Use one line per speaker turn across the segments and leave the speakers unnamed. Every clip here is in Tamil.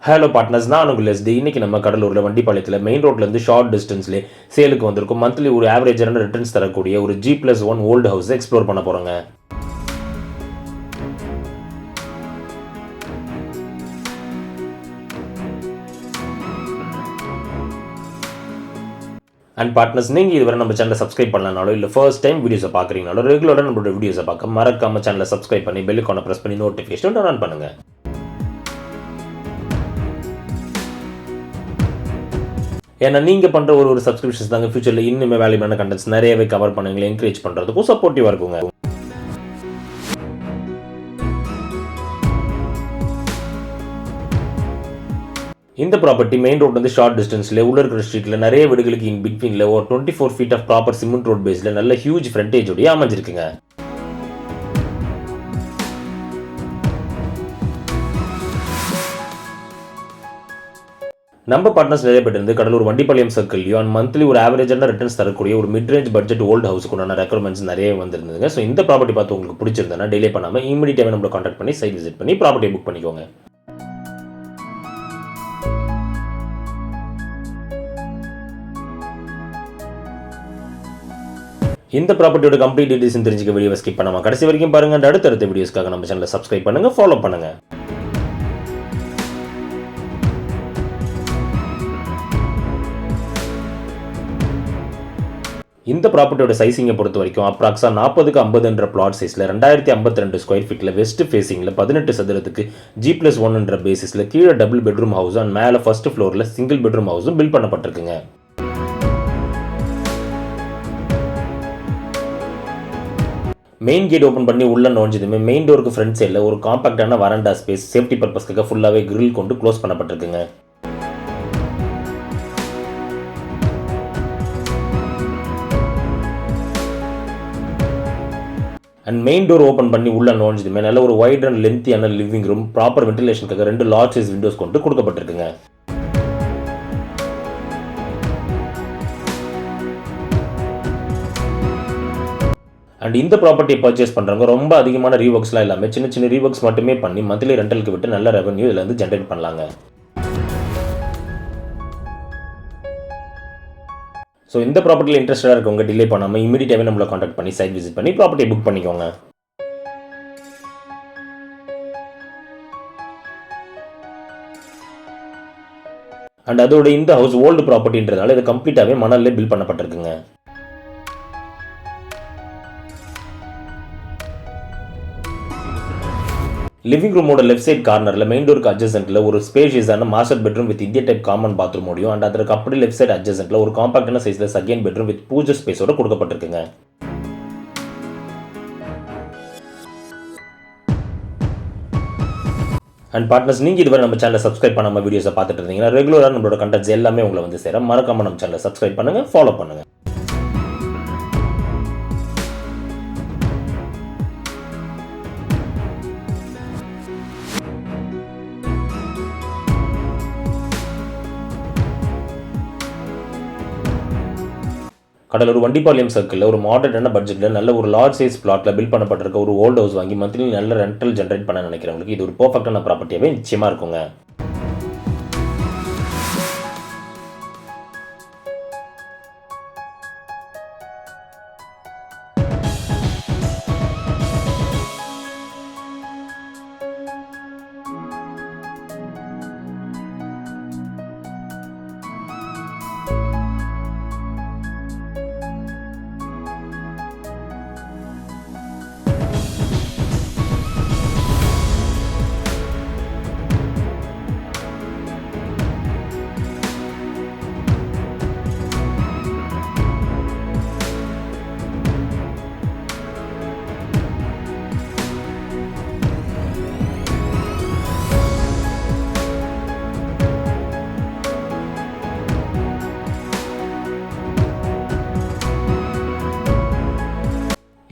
ஹலோ பார்ட்னர்ஸ், நான் உங்கள் எஸ்டி. இன்னைக்கு நம்ம கடலூரில் வண்டிப்பாளையத்தில் மெயின் ரோட்லேருந்து ஷார்ட் டிஸ்டன்ஸ்லேயே சேலுக்கு வந்திருக்கும். மந்த்லி ஒரு ஆவரேஜான ரிட்டர்ன்ஸ் தரக்கூடிய ஒரு G+1 ஓல்டு ஹவுஸை எக்ஸ்ப்ளோர் பண்ண போகிறோங்க. அண்ட் பார்ட்னர்ஸ், நீங்கள் இதுவரை நம்ம சேனலை சப்ஸ்கிரைப் பண்ணலனாலோ இல்லை ஃபர்ஸ்ட் டைம் வீடியோஸை பார்க்குறீங்கனாலோ ரெகுலராக நம்மளோட வீடியோஸை பார்க்க மறக்காம சேனலை சப்ஸ்கிரைப் பண்ணி பெல் ஐகானை ப்ரெஸ் பண்ணி நோட்டிஃபிகேஷன் ஆன் பண்ணுங்கள். ஏன்னா நீங்கள் பண்ணுற ஒரு சப்ஸ்கிரிப்ஷன்ஸ் தாங்க ஃபியூச்சரில் இன்னுமே வேல்யூபான கண்டென்ட்ஸ் நிறையவே கவர் பண்ணுங்களை என்கரேஜ் பண்ணுறதுக்கும் சப்போர்ட்டிவாக இருக்குங்க. இந்த ப்ராப்பர்ட்டி மெயின் ரோட் வந்து ஷார்ட் டிஸ்டன்ஸில் உள்ள இருக்கிற ஸ்ட்ரீட்டில் நிறைய வீடுகளுக்கு இன் பிட்வீனில் ஒரு 24 feet of proper cement road பேஸில் நல்ல ஹியூஜ் ஃப்ரண்டேஜோடய அமைஞ்சிருக்குங்க. நம்ம பார்ட்னர்ஸ் நிறைய பேர் இருந்து கடலூர் வண்டிப்பாளையம் சர்க்கிள்லையும் அண்ட் மந்த்லி ஒரு ஆவரேஜான ரிட்டர்ன்ஸ் தரக்கூடிய ஒரு மிட் ரேஞ்ச் பட்ஜெட் ஓல்டு ஹவுஸுக்கு உண்டான ரெக்யர்மெண்ட்ஸ் நிறைய வந்திருந்ததுங்க. ஸோ இந்த ப்ராப்பர்ட்டி பார்த்து உங்களுக்கு பிடிச்சிருந்தனா டிலே பண்ணாமல் இமீடியட்டாக நம்மளை கான்டாக்ட் பண்ணி சைட் விசிட் பண்ணி ப்ராப்பர்ட்டியை புக் பண்ணிக்கோங்க. இந்த ப்ராப்பர்ட்டியோட கம்ப்ளீட் டீடைல்ஸ் தெரிஞ்சுக்க வீடியோவை ஸ்கிப் பண்ணாமல் கடைசி வரைக்கும் பாருங்கள். அடுத்தடுத்த வீடியோஸ்க்காக நம்ம சேனலை சப்ஸ்கிரைப் பண்ணுங்கள், ஃபாலோ பண்ணுங்கள். இந்த ப்ராப்பர்ட்டியோட சைஸிங்கை பொறுத்த வரைக்கும் அப்ராக்ஸா 40x50 பிளாட் சைஸில் 2052 ஸ்கொயர் ஃபீட்டில் வெஸ்ட் ஃபேசிங்கில் 18 சதுரத்துக்கு G+1 பேசிஸில் கீழே டபுள் பெட்ரூம் ஹவுஸும் அண்ட் மேலே ஃபர்ஸ்ட் ஃப்ளோரில் சிங்கிள் பெட்ரூம் ஹவுஸும் பில்ட் பண்ணப்பட்டிருக்குங்க. மெயின் கேட் ஓப்பன் பண்ணி உள்ள நுழைஞ்சதுமே மெயின் டோருக்கு ஃப்ரண்ட் சைடில் ஒரு காம்பாக்டான வராண்டா ஸ்பேஸ் சேஃப்டி பர்பஸ்க்காக ஃபுல்லாகவே கிரில் கொண்டு க்ளோஸ் பண்ணப்பட்டிருக்குங்க. அண்ட் மெயின் டோர் ஓப்பன் பண்ணி உள்ள நுழைஞ்சதுமே நல்ல ஒரு வைட் அண்ட் லென்த்தியான லிவிங் ரூம் ப்ராப்பர் வென்டிலேஷனுக்காக 2 லார்ஜ் சைஸ் விண்டோஸ் கொண்டு கொடுக்கப்பட்டிருக்குங்க. அண்ட் இந்த ப்ராப்பர்ட்டியை பர்ச்சேஸ் பண்ணுறவங்க ரொம்ப அதிகமான ரீவர்க்ஸ்லாம் இல்லாமல் சின்ன சின்ன ரீவர்க்ஸ் மட்டுமே பண்ணி மந்த்லி ரெண்டலுக்கு விட்டு நல்ல ரெவன்யூ இதில் வந்து ஜென்ரேட் பண்ணலாங்க. ஸோ இந்த ப்ராப்பர்ட்டியில் இன்ட்ரெஸ்டாக இருக்கவங்க டிலே பண்ணாமல் இமீடியட்டாகவே நம்மளை கான்டாக்ட் பண்ணி சைட் விசிட் பண்ணி ப்ராப்பர்ட்டியை புக் பண்ணிக்கோங்க. அண்ட் அதோட இந்த ஹவுஸ் ஓல்டு ப்ராப்பர்ட்டின்றதால இது கம்ப்ளீட்டாகவே மணல்லே பில்ட் பண்ணப்பட்டிருக்குங்க. லிவிங் ரூமோட லெஃப்ட் சைட் கார்னரில் மெயின் டோருக்கு அட்ஜசென்ட்டில் ஒரு ஸ்பேஷியஸான master bedroom with India type common பாத்ரூமோடையும் அண்ட் அதற்கு அப்படி லெஃப்ட் சைட் அட்ஜசென்ட்டில் ஒரு காம்பாக்டான சைஸில் செகண்ட் பெட்ரூம் வித் பூஜை ஸ்பேஸோட கொடுக்கப்பட்டிருக்குங்க. அண்ட் பார்ட்னர்ஸ், நீங்கள் இதுவரை நம்ம சேனலை சப்ஸ்கிரைப் பண்ணாமல் வீடியோஸை பார்த்துட்டு இருந்தீங்கன்னா ரெகுலராக நம்மளோட கண்டென்ட்ஸ் எல்லாமே உங்களை வந்து சேர மறக்காம நம்ம சேனலை சப்ஸ்கிரைப் பண்ணுங்கள், ஃபாலோ பண்ணுங்கள். கடலூர் வண்டிப்பாளையம் சர்க்கிளில் ஒரு மாடர்னான பட்ஜெட்டில் நல்ல ஒரு லார்ஜ் சைஸ் பிளாட்டில் பில்ட் பண்ணப்பட்டிருக்க ஒரு ஓல்டு ஹவுஸ் வாங்கி மந்த்லி நல்ல ரெண்டல் ஜென்ரேட் பண்ண நினைக்கிறவங்களுக்கு இது ஒரு பர்ஃபெக்டான ப்ராப்பர்ட்டியாகவே நிச்சயமாக இருக்குங்க.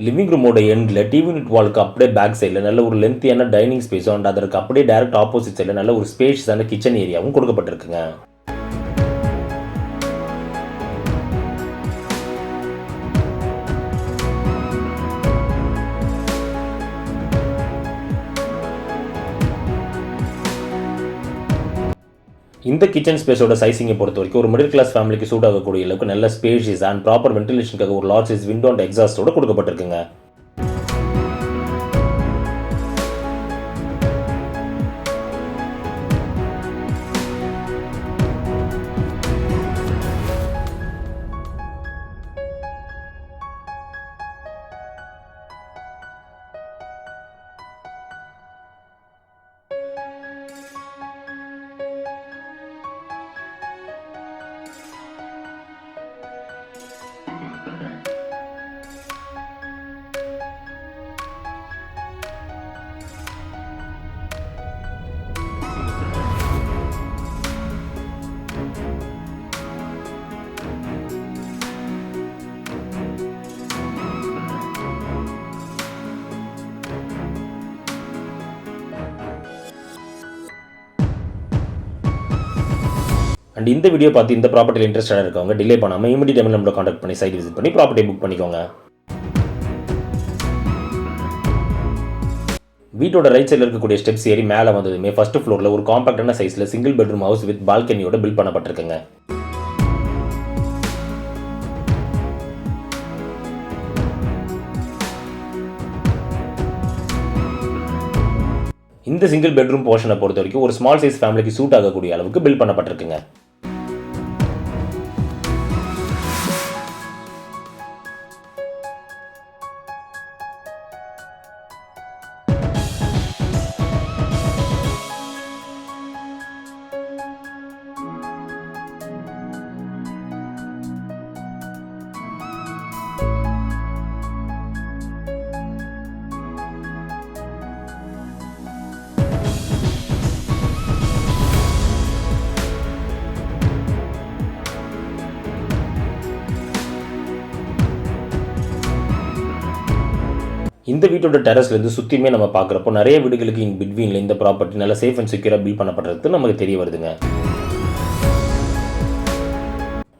லிவிங் ரூமோட எண்டில் டிவி யூனிட் வாலுக்கு அப்படியே பேக் சைடில் நல்ல ஒரு லென்த்தியான டைனிங் ஸ்பேஸும் அண்ட் அதற்கு அப்படியே டேரக்ட் ஆப்போசிட் சைடில் நல்ல ஒரு ஸ்பேஷியஸான கிச்சன் ஏரியாவும் கொடுக்கப்பட்டிருக்குங்க. இந்த கிச்சன் ஸ்பேஸோட சைசிங்கை பொறுத்த வரைக்கும் ஒரு மிடில் கிளாஸ் ஃபேமிலிக்கு சூட் ஆகக்கூடிய அளவுக்கு நல்ல ஸ்பேஷியஸ் அண்ட் ப்ராப்பர் வென்டிலேஷனுக்காக ஒரு லார்ஜ் சைஸ் விண்டோ அண்ட் எக்ஸாஸ்டோட கொடுக்கப்பட்டிருக்குங்க. அண்ட் இந்த வீடியோ பார்த்து இந்த ப்ராப்பர்ட்டியில் இன்ட்ரெஸ்டாக இருக்கவங்க டிலே பண்ணாமல் இமீடியட் டைமில் நம்மளை காண்டாக்ட் பண்ணி சைட் விசிட் பண்ணி ப்ராப்பர்ட்டி புக் பண்ணிக்கோங்க. வீட்டோட ரைட் சைடில் இருக்கக்கூடிய ஸ்டெப்ஸ் ஏறி மேலே வந்ததுமே ஃபர்ஸ்ட் ஃப்ளோரில் ஒரு காம்பாக்டான சைஸில் சிங்கிள் பெட்ரூம் ஹவுஸ் வித் பால்கனியோட பில்ட் பண்ணப்பட்டிருக்குங்க. இந்த சிங்கிள் பெட்ரூம் போர்ஷனை பொறுத்த வரைக்கும் ஒரு ஸ்மால் சைஸ் ஃபேமிலிக்கு சூட் ஆகக்கூடிய அளவுக்கு பில்ட் பண்ணப்பட்டிருக்குங்க. இந்த வீட்டோட டெரஸ்லேருந்து சுற்றியுமே நம்ம பார்க்குறப்போ நிறைய வீடுகளுக்கு இன் பிட்வீனில் இந்த ப்ராப்பர்ட்டி நல்லா சேஃப் அண்ட் செக்யூராக பில்ட் பண்ணப்படுறது நமக்கு தெரிய வருதுங்க.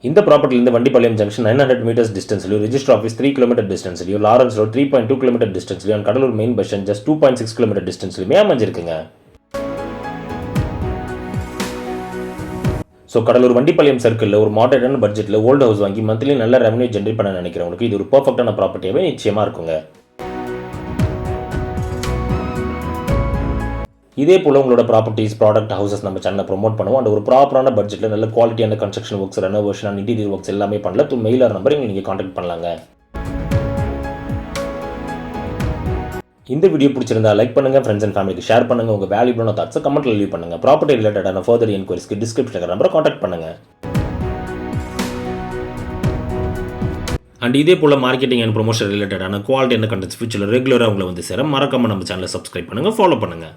இந்த ப்ராப்பர்ட்டிலேருந்து வண்டிப்பாளையம் ஜங்ஷன் 900 மீட்டர்ஸ் டிஸ்டன்ஸ்லையும், ரிஜிஸ்டர் ஆஃபீஸ் 3 கிலோமீட்டர் டிஸ்டன்ஸ்லையும், லாரன்ஸ் ரோட் 3.2 கிலோமீட்டர் டிஸ்டன்ஸ்லையும், Cuddalore main bus stand just 2.6 kilometre டிஸ்டன்ஸ்லையுமே அமைஞ்சிருக்குங்க. ஸோ கடலூர் வண்டிப்பாளையம் சர்க்கிளில் ஒரு மாடரேட்டான பட்ஜெட்டில் ஓல்டு ஹவுஸ் வாங்கி மந்த்லி நல்ல ரெவன்யூ ஜென்ரேட் பண்ண நினைக்கிறவங்களுக்கு இது ஒரு பர்ஃபெக்டான ப்ராப்பர்ட்டியாகவே நிச்சயமாக இருக்குங்க. இதே போல் உங்களோட ப்ராப்பர்ட்டிஸ், ப்ராடக்ட், ஹவுசஸ் நம்ம சேனலில் ப்ரொமோட் பண்ணுவோம். அந்த ஒரு ப்ராப்பரான பட்ஜெட்டில் நல்ல குவாலிட்டியான construction works, renovation and interior works எல்லாமே பண்ணல. மெயிலர் நம்பர் நீங்கள் காண்டாக்ட் பண்ணலாங்க. இந்த வீடியோ பிடிச்சிருந்தா லைக் பண்ணுங்கள், ஃப்ரெண்ட்ஸ் அண்ட் ஃபேமிலிக்கு ஷேர் பண்ணுங்கள். உங்கள் வேல்யூபிளான தாட்ஸை கமெண்ட்டில் லீவ் பண்ணுங்கள். ப்ராப்பர்ட்டி ரிலேட்டடான ஃபர்தர் என்கொயரிஸ்க்கு டிஸ்கிரிப்ஷனில் நம்பரை காண்டாக்ட் பண்ணுங்கள். அண்ட் இதே போல் மார்க்கெட்டிங் அண்ட் ப்ரொமோஷன் ரிலேட்டடான குவாலிட்டி அண்ட் கண்டென்ட்ஸ் ஃபியூச்சரில் ரெகுலராக உங்களை வந்து சேர மறக்காமல் நம்ம சேனலை சப்ஸ்கிரைப் பண்ணுங்கள், ஃபாலோ பண்ணுங்கள்.